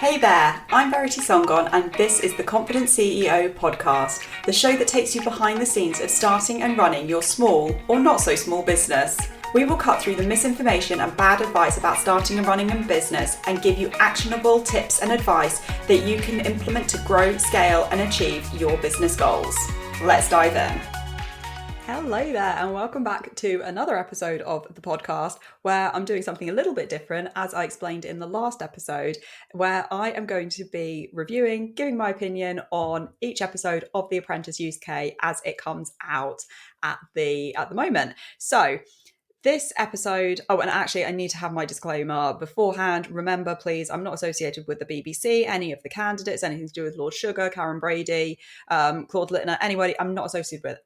Hey there, I'm Verity Songon and this is the Confident CEO podcast, the show that takes you behind the scenes of starting and running your small or not so small business. We will cut through the misinformation and bad advice about starting and running a business and give you actionable tips and advice that you can implement to grow, scale and achieve your business goals. Let's dive in. Hello there and welcome back to another episode of the podcast where I'm doing something a little bit different, as I explained in the last episode, where I am going to be reviewing, giving my opinion on each episode of the Apprentice UK as it comes out at the moment. So this episode, and actually I need to have my disclaimer beforehand. Remember, please, I'm not associated with the BBC, any of the candidates, anything to do with Lord Sugar, Karen Brady, Claude Littner, anybody. I'm not associated with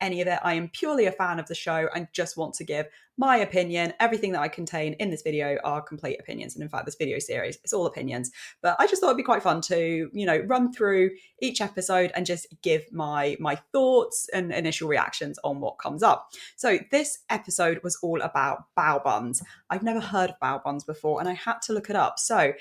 any of it. I am purely a fan of the show and just want to give my opinion. Everything that I contain in this video are complete opinions. And in fact, this video series, it's all opinions. But I just thought it'd be quite fun to, run through each episode and just give my thoughts and initial reactions on what comes up. So this episode was all about bao buns. I've never heard of bao buns before and I had to look it up. So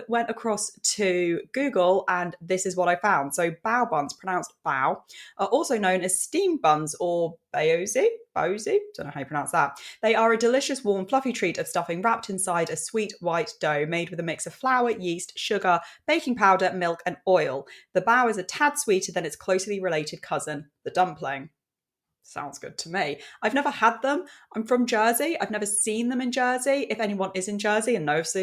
went across to Google and this is what I found. So bao buns, pronounced bao, are also known as steamed buns or baozi, don't know how you pronounce that. They are a delicious, warm, fluffy treat of stuffing wrapped inside a sweet white dough made with a mix of flour, yeast, sugar, baking powder, milk, and oil. The bao is a tad sweeter than its closely related cousin, the dumpling. Sounds good to me. I've never had them. I'm from Jersey. I've never seen them in Jersey. If anyone is in Jersey and knows,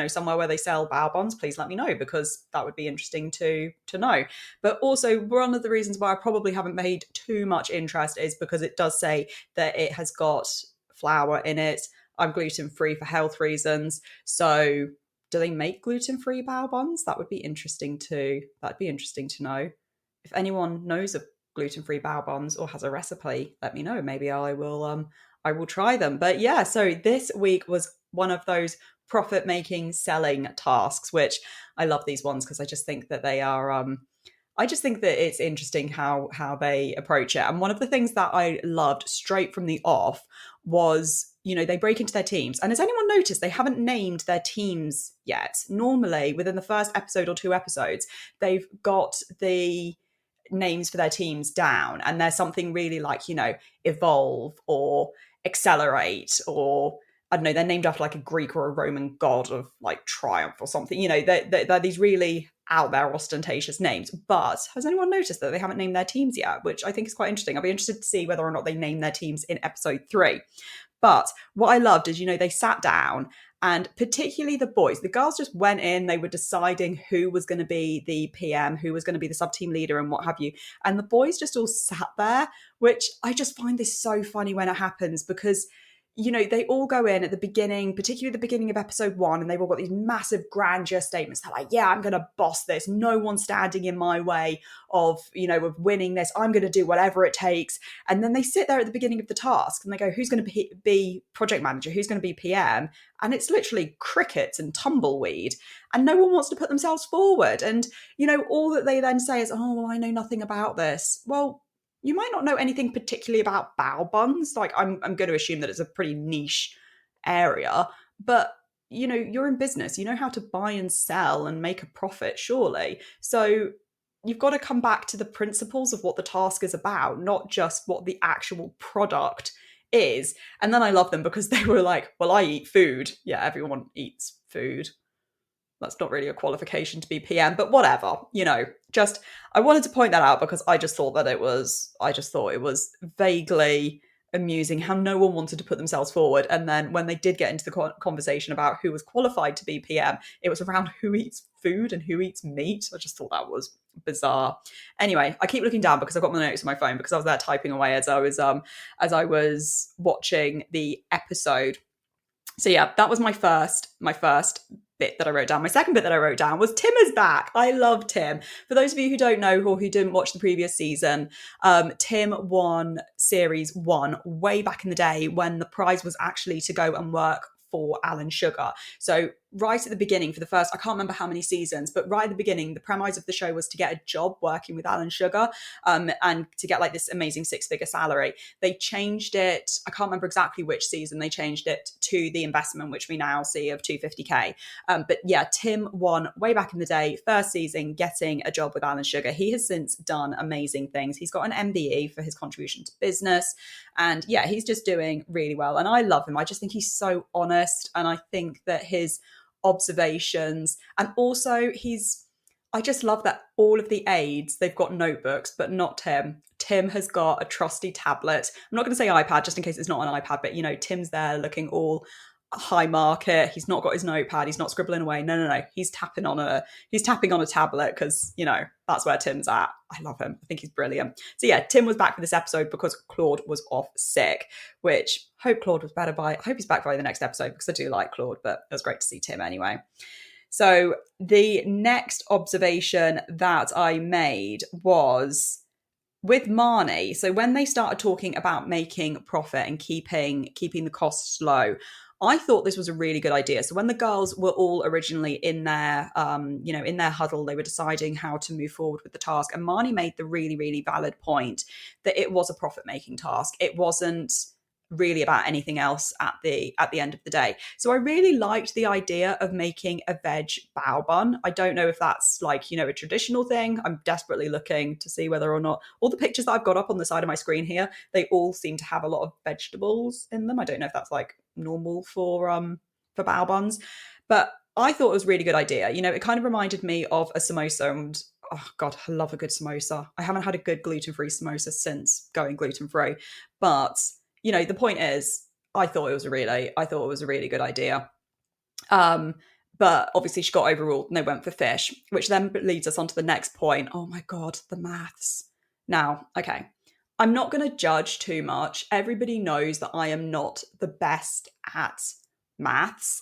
somewhere where they sell bao buns, please let me know because that would be interesting to know. But also one of the reasons why I probably haven't made too much interest is because it does say that it has got flour in it. I'm gluten-free for health reasons. So do they make gluten-free bao buns? That would be interesting too. That'd be interesting to know. If anyone knows of gluten-free bao buns or has a recipe, let me know. Maybe I will try them. But yeah, so this week was one of those profit-making selling tasks, which I love these ones because I just think that they are I just think that it's interesting how they approach it. And one of the things that I loved straight from the off was, they break into their teams. And has anyone noticed they haven't named their teams yet? Normally, within the first episode or two episodes, they've got the names for their teams down and there's something really like evolve or accelerate, or I don't know, they're named after like a Greek or a Roman god of like triumph or something. They're these really out there ostentatious names. But has anyone noticed that they haven't named their teams yet, which I think is quite interesting? I'll be interested to see whether or not they name their teams in episode 3. But what I loved is, they sat down and particularly the boys, the girls just went in, they were deciding who was going to be the PM, who was going to be the sub-team leader and what have you. And the boys just all sat there, which I just find this so funny when it happens because, they all go in at the beginning, particularly the beginning of episode 1, and they've all got these massive grandeur statements. They're like, yeah, I'm going to boss this. No one's standing in my way of winning this. I'm going to do whatever it takes. And then they sit there at the beginning of the task and they go, who's going to be project manager? Who's going to be PM? And it's literally crickets and tumbleweed. And no one wants to put themselves forward. And, all that they then say is, oh, well, I know nothing about this. Well, you might not know anything particularly about bao buns. Like I'm going to assume that it's a pretty niche area, but you're in business, you know how to buy and sell and make a profit, surely. So you've got to come back to the principles of what the task is about, not just what the actual product is. And then I love them because they were like, well, I eat food. Yeah, everyone eats food. That's not really a qualification to be PM, but whatever, just, I wanted to point that out because I just thought it was vaguely amusing how no one wanted to put themselves forward. And then when they did get into the conversation about who was qualified to be PM, it was around who eats food and who eats meat. I just thought that was bizarre. Anyway, I keep looking down because I've got my notes on my phone because I was there typing away as I was watching the episode. So yeah, that was my first bit that I wrote down. My second bit that I wrote down was Tim is back. I love Tim. For those of you who don't know or who didn't watch the previous season, Tim won series 1 way back in the day when the prize was actually to go and work for Alan Sugar. So right at the beginning for the first, I can't remember how many seasons, but right at the beginning, the premise of the show was to get a job working with Alan Sugar, and to get like this amazing 6-figure salary. They changed it, I can't remember exactly which season they changed it to the investment, which we now see of 250k. But yeah, Tim won way back in the day, first season, getting a job with Alan Sugar. He has since done amazing things. He's got an MBE for his contribution to business. And yeah, he's just doing really well. And I love him. I just think he's so honest. And I think that his observations, and also I just love that all of the aides, they've got notebooks, but not Tim. Tim has got a trusty tablet. I'm not going to say iPad just in case it's not an iPad, but Tim's there looking all high market. He's not got his notepad. He's not scribbling away. No. He's tapping on a tablet because, that's where Tim's at. I love him. I think he's brilliant. So yeah, Tim was back for this episode because Claude was off sick, which hope he's back by the next episode because I do like Claude, but it was great to see Tim anyway. So the next observation that I made was with Marnie. So when they started talking about making profit and keeping the costs low, I thought this was a really good idea. So when the girls were all originally in their, in their huddle, they were deciding how to move forward with the task. And Marnie made the really, really valid point that it was a profit-making task. It wasn't really about anything else at the end of the day. So I really liked the idea of making a veg bao bun. I don't know if that's like, a traditional thing. I'm desperately looking to see whether or not all the pictures that I've got up on the side of my screen here, they all seem to have a lot of vegetables in them. I don't know if that's like normal for bao buns, but I thought it was a really good idea. It kind of reminded me of a samosa, and oh God, I love a good samosa. I haven't had a good gluten-free samosa since going gluten-free, but the point is, I thought it was a really good idea. But obviously she got overruled and they went for fish, which then leads us on to the next point. Oh my God, the maths. Now, okay, I'm not going to judge too much. Everybody knows that I am not the best at maths.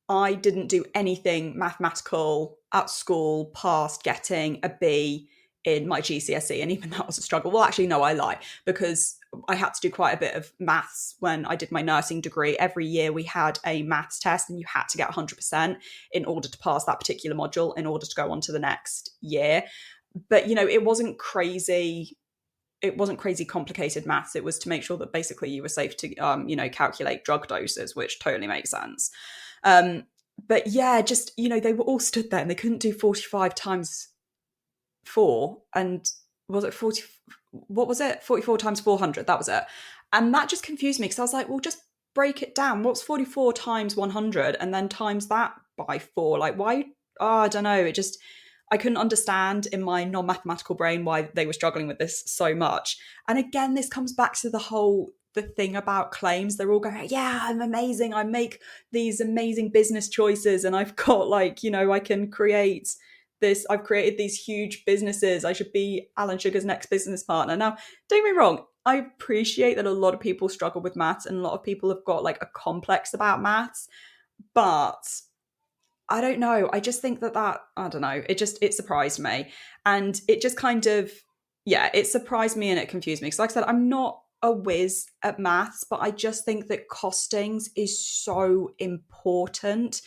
I didn't do anything mathematical at school past getting a B in my GCSE, and even that was a struggle. Well, actually, no, I lie, because I had to do quite a bit of maths when I did my nursing degree. Every year we had a maths test and you had to get 100% in order to pass that particular module in order to go on to the next year. But, it wasn't crazy complicated maths. It was to make sure that basically you were safe to, calculate drug doses, which totally makes sense. But yeah, just, they were all stood there and they couldn't do 45 times 4, and was it 40? What was it? 44 times 400. That was it. And that just confused me because I was like, well, just break it down. What's 44 times 100 and then times that by 4? Like, why? Oh, I don't know. I couldn't understand in my non-mathematical brain why they were struggling with this so much. And again, this comes back to the thing about claims. They're all going, yeah, I'm amazing. I make these amazing business choices and I've got I can create this. I've created these huge businesses. I should be Alan Sugar's next business partner. Now, don't get me wrong. I appreciate that a lot of people struggle with maths and a lot of people have got like a complex about maths, but I don't know. I just think that I don't know. It surprised me, and it just kind of, it surprised me and it confused me. Because like I said, I'm not a whiz at maths, but I just think that costings is so important.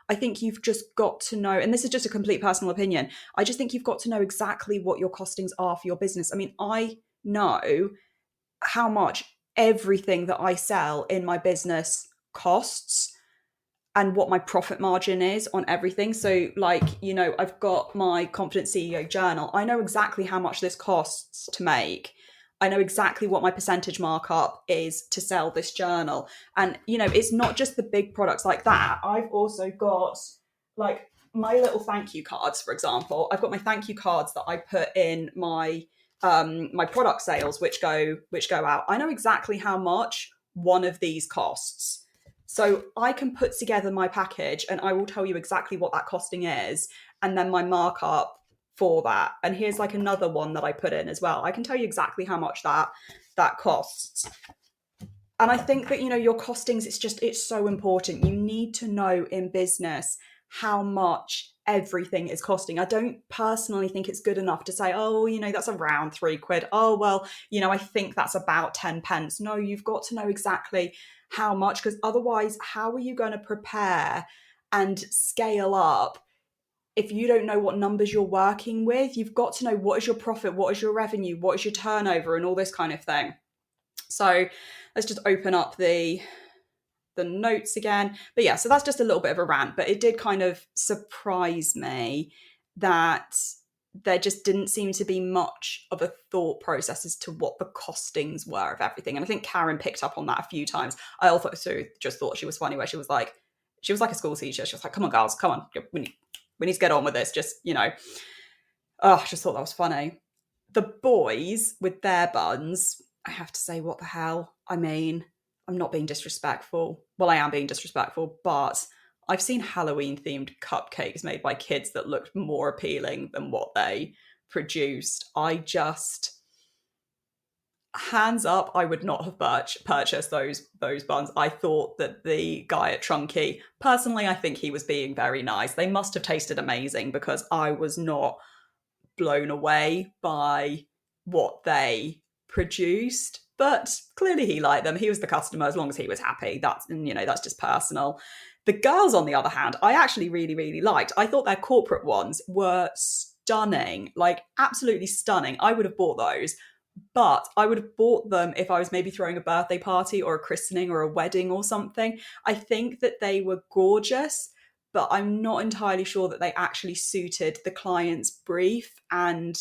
I think you've just got to know, and this is just a complete personal opinion, I just think you've got to know exactly what your costings are for your business. I mean, I know how much everything that I sell in my business costs and what my profit margin is on everything. So I've got my Confident CEO journal. I know exactly how much this costs to make. I know exactly what my percentage markup is to sell this journal. And, it's not just the big products like that. I've also got like my little thank you cards, for example. I've got my thank you cards that I put in my my product sales, which go out. I know exactly how much one of these costs. So I can put together my package and I will tell you exactly what that costing is and then my markup for that. And here's like another one that I put in as well. I can tell you exactly how much that costs. And I think that, your costings, it's so important. You need to know in business how much everything is costing. I don't personally think it's good enough to say, oh, that's around £3. Oh, well, I think that's about 10 pence. No, you've got to know exactly how much, because otherwise, how are you going to prepare and scale up, if you don't know what numbers you're working with, you've got to know what is your profit, what is your revenue, what is your turnover, and all this kind of thing. So let's just open up the notes again. But yeah, so that's just a little bit of a rant, but it did kind of surprise me that there just didn't seem to be much of a thought process as to what the costings were of everything. And I think Karen picked up on that a few times. I also just thought she was funny where she was like a school teacher. She was like, come on, girls, come on. We need to get on with this. Just, I just thought that was funny. The boys with their buns, I have to say, what the hell? I mean, I'm not being disrespectful. Well, I am being disrespectful, but I've seen Halloween-themed cupcakes made by kids that looked more appealing than what they produced. Hands up, I would not have purchased those buns. I thought that the guy at Trunky, personally, I think he was being very nice. They must have tasted amazing because I was not blown away by what they produced. But clearly he liked them. He was the customer. As long as he was happy, that's just personal. The girls, on the other hand, I actually really, really liked. I thought their corporate ones were stunning, like absolutely stunning. I would have bought those, but I would have bought them if I was maybe throwing a birthday party or a christening or a wedding or something. I think that they were gorgeous, but I'm not entirely sure that they actually suited the client's brief and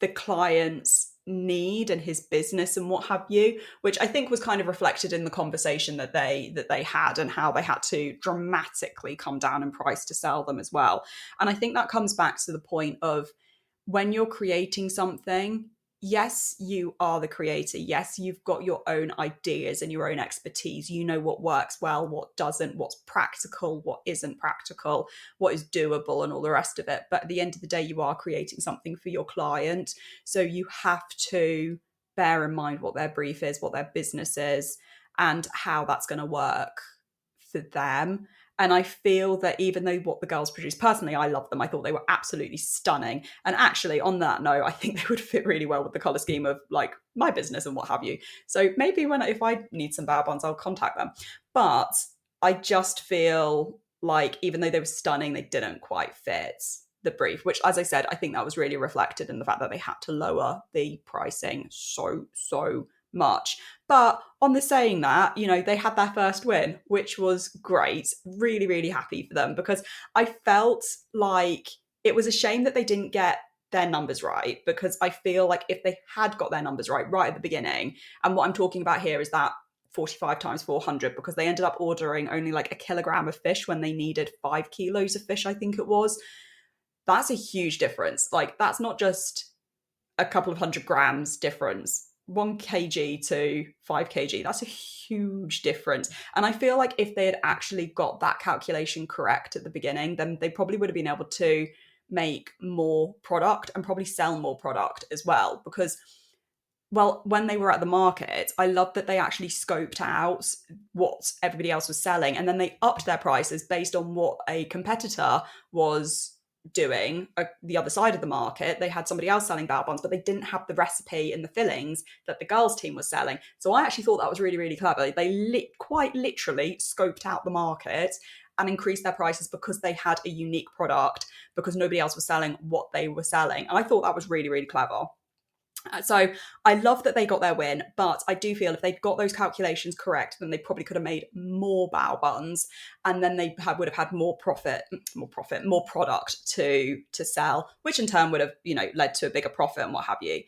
the client's need and his business and what have you, which I think was kind of reflected in the conversation that they had and how they had to dramatically come down in price to sell them as well. And I think that comes back to the point of when you're creating something, yes, you are the creator. Yes, you've got your own ideas and your own expertise. You know what works well, what doesn't, what's practical, what isn't practical, what is doable, and all the rest of it. But at the end of the day, you are creating something for your client. So you have to bear in mind what their brief is, what their business is, and how that's going to work for them. And I feel that even though what the girls produced, personally, I love them. I thought they were absolutely stunning. And actually, on that note, I think they would fit really well with the colour scheme of like my business and what have you. So maybe if I need some bow buns, I'll contact them. But I just feel like even though they were stunning, they didn't quite fit the brief, which, as I said, I think that was really reflected in the fact that they had to lower the pricing so much. But on the saying that, they had their first win, which was great. Really, really happy for them, because I felt like it was a shame that they didn't get their numbers right, because I feel like if they had got their numbers right at the beginning, and what I'm talking about here is that 45 times 400, because they ended up ordering only like a kilogram of fish when they needed 5 kilos of fish, I think it was. That's a huge difference. Like, that's not just a couple of 100 grams difference. 1 kg to 5 kg, that's a huge difference. And I feel like if they had actually got that calculation correct at the beginning, then they probably would have been able to make more product and probably sell more product as well. Because, well, when they were at the market, I loved that they actually scoped out what everybody else was selling, and then they upped their prices based on what a competitor was doing the other side of the market. They had somebody else selling bao buns, but they didn't have the recipe and the fillings that the girls team was selling. So I actually thought that was really, really clever. They quite literally scoped out the market and increased their prices because they had a unique product, because nobody else was selling what they were selling. And I thought that was really, really clever. So I love that they got their win, but I do feel if they'd got those calculations correct, then they probably could have made more bao buns, and then they would have had more product to sell, which in turn would have, led to a bigger profit and what have you.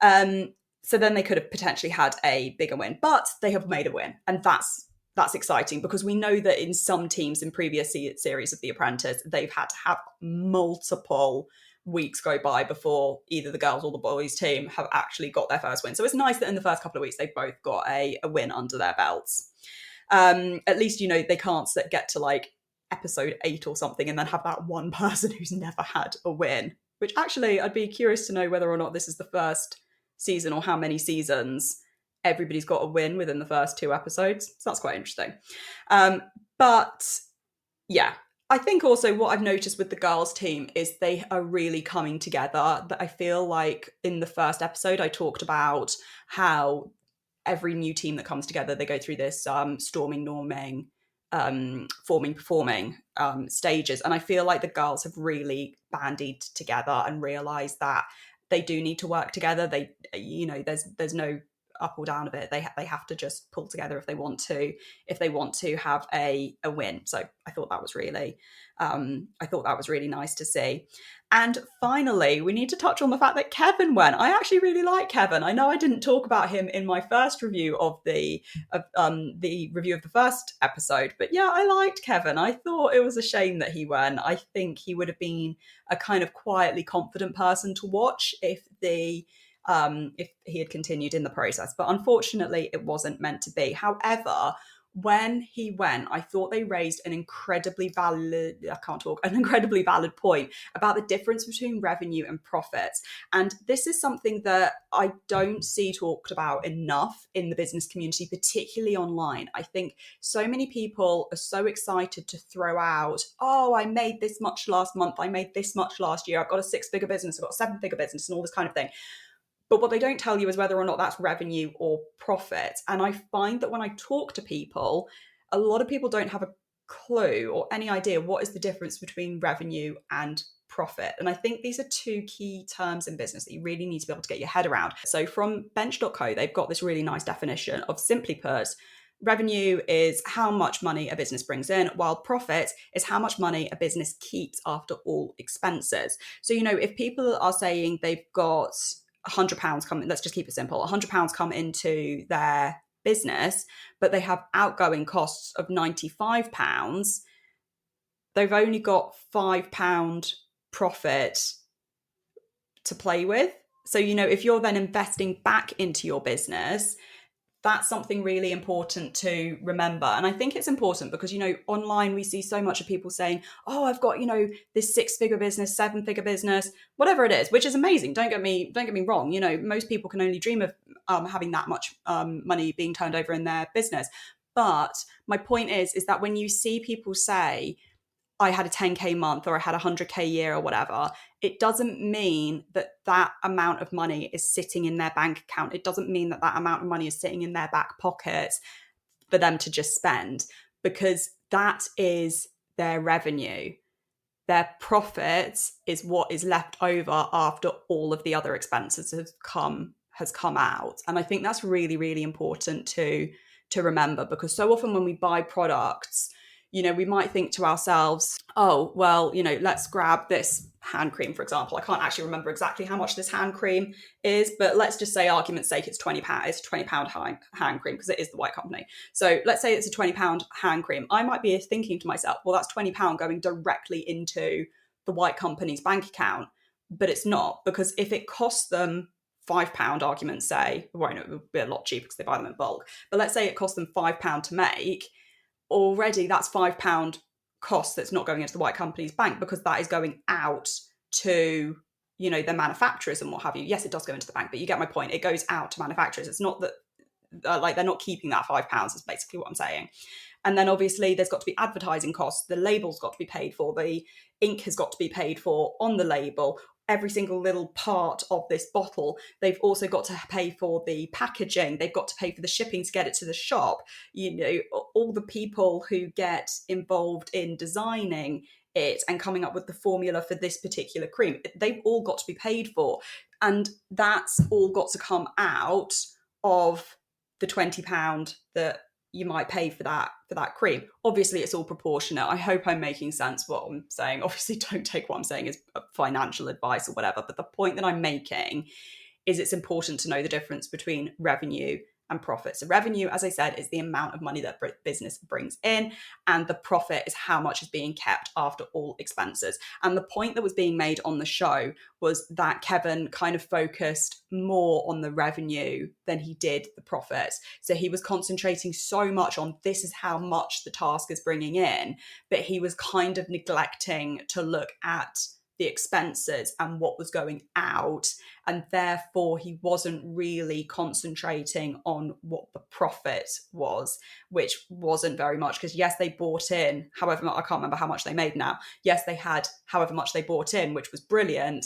So then they could have potentially had a bigger win, but they have made a win, and that's exciting, because we know that in some teams in previous series of The Apprentice, they've had to have multiple weeks go by before either the girls or the boys team have actually got their first win. So it's nice that in the first couple of weeks they've both got a win under their belts. At least, they can't get to like episode 8 or something and then have that one person who's never had a win, which actually I'd be curious to know whether or not this is the first season or how many seasons everybody's got a win within the first 2 episodes. So that's quite interesting. But yeah, I think also what I've noticed with the girls team is they are really coming together. That I feel like in the first episode, I talked about how every new team that comes together, they go through this storming, norming performing stages. And I feel like the girls have really bandied together and realized that they do need to work together. They, there's no up or down of it. They have to just pull together if they want to have a win. So I thought that was really nice to see. And finally, we need to touch on the fact that Kevin went. I actually really like Kevin. I know I didn't talk about him in my first review of the review of the first episode, but yeah, I liked Kevin. I thought it was a shame that he went. I think he would have been a kind of quietly confident person to watch if he had continued in the process. But unfortunately, it wasn't meant to be. However, when he went, I thought they raised an incredibly valid point about the difference between revenue and profits. And this is something that I don't see talked about enough in the business community, particularly online. I think so many people are so excited to throw out, oh, I made this much last month, I made this much last year, I've got a 6-figure business, I've got a 7-figure business, and all this kind of thing. But what they don't tell you is whether or not that's revenue or profit. And I find that when I talk to people, a lot of people don't have a clue or any idea what is the difference between revenue and profit. And I think these are two key terms in business that you really need to be able to get your head around. So from bench.co, they've got this really nice definition of, simply put, revenue is how much money a business brings in, while profit is how much money a business keeps after all expenses. So, if people are saying they've got £100 come in, let's just keep it simple, £100 come into their business, but they have outgoing costs of £95, they've only got £5 profit to play with. So, if you're then investing back into your business, that's something really important to remember. And I think it's important because, online we see so much of people saying, oh, I've got, this 6-figure business, 7-figure business, whatever it is, which is amazing. Don't get me wrong. Most people can only dream of having that much money being turned over in their business. But my point is that when you see people say, I had a 10K month or I had a 100K year or whatever, it doesn't mean that amount of money is sitting in their bank account. It doesn't mean that amount of money is sitting in their back pocket for them to just spend, because that is their revenue. Their profit is what is left over after all of the other expenses has come out. And I think that's really, really important to remember, because so often when we buy products, we might think to ourselves, oh, well, let's grab this hand cream, for example. I can't actually remember exactly how much this hand cream is, but let's just say, argument's sake, it's £20. It's a £20 hand cream because it is the White Company. So let's say it's a £20 hand cream. I might be thinking to myself, well, that's £20 going directly into the White Company's bank account. But it's not, because if it costs them £5, argument's say, well, it would be a lot cheaper because they buy them in bulk. But let's say it costs them £5 to make. Already that's £5 cost that's not going into the White Company's bank, because that is going out to, their manufacturers and what have you. Yes, it does go into the bank, but you get my point. It goes out to manufacturers. It's not that they're not keeping that £5 is basically what I'm saying. And then obviously there's got to be advertising costs. The label's got to be paid for. The ink has got to be paid for on the label. Every single little part of this bottle. They've also got to pay for the packaging. They've got to pay for the shipping to get it to the shop. All the people who get involved in designing it and coming up with the formula for this particular cream, they've all got to be paid for. And that's all got to come out of the £20 that you might pay for that cream. Obviously, it's all proportionate. I hope I'm making sense what I'm saying. Obviously, don't take what I'm saying as financial advice or whatever. But the point that I'm making is it's important to know the difference between revenue and profit. So revenue, as I said, is the amount of money that business brings in, and the profit is how much is being kept after all expenses. And the point that was being made on the show was that Kevin kind of focused more on the revenue than he did the profit. So he was concentrating so much on this is how much the task is bringing in, but he was kind of neglecting to look at the expenses and what was going out, and therefore he wasn't really concentrating on what the profit was, which wasn't very much, because yes, they bought in however much, I can't remember how much they made now. Yes, they had however much they bought in, which was brilliant,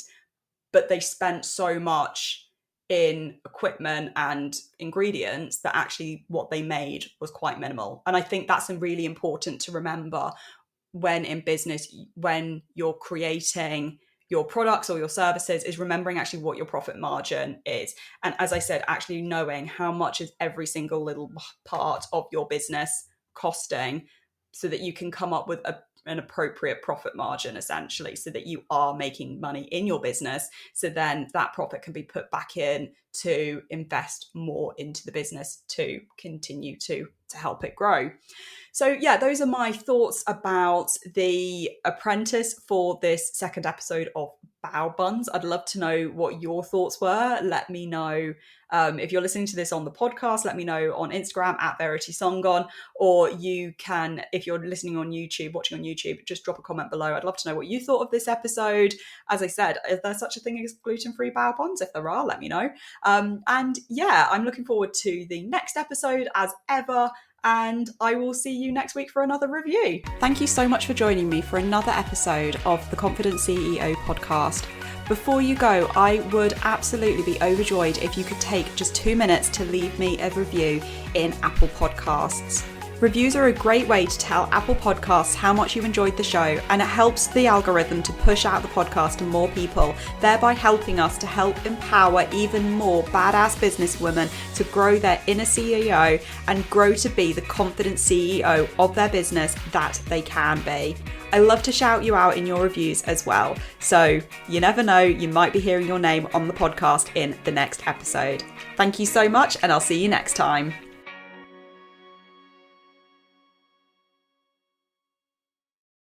but they spent so much in equipment and ingredients that actually what they made was quite minimal. And I think that's really important to remember when in business, when you're creating your products or your services, is remembering actually what your profit margin is. And as I said, actually knowing how much is every single little part of your business costing, so that you can come up with an appropriate profit margin, essentially, so that you are making money in your business. So then that profit can be put back in to invest more into the business to continue to help it grow. So yeah, those are my thoughts about The Apprentice for this second episode of Buns. I'd love to know what your thoughts were. Let me know if you're listening to this on the podcast, let me know on Instagram at VeritySongon, or you can, if you're listening on YouTube, watching on YouTube, just drop a comment below. I'd love to know what you thought of this episode. As I said, is there such a thing as gluten-free buns? If there are, let me know. And yeah, I'm looking forward to the next episode as ever. And I will see you next week for another review. Thank you so much for joining me for another episode of the Confident CEO podcast. Before you go, I would absolutely be overjoyed if you could take just 2 minutes to leave me a review in Apple Podcasts. Reviews are a great way to tell Apple Podcasts how much you enjoyed the show, and it helps the algorithm to push out the podcast to more people, thereby helping us to help empower even more badass businesswomen to grow their inner CEO and grow to be the confident CEO of their business that they can be. I love to shout you out in your reviews as well. So you never know, you might be hearing your name on the podcast in the next episode. Thank you so much, and I'll see you next time.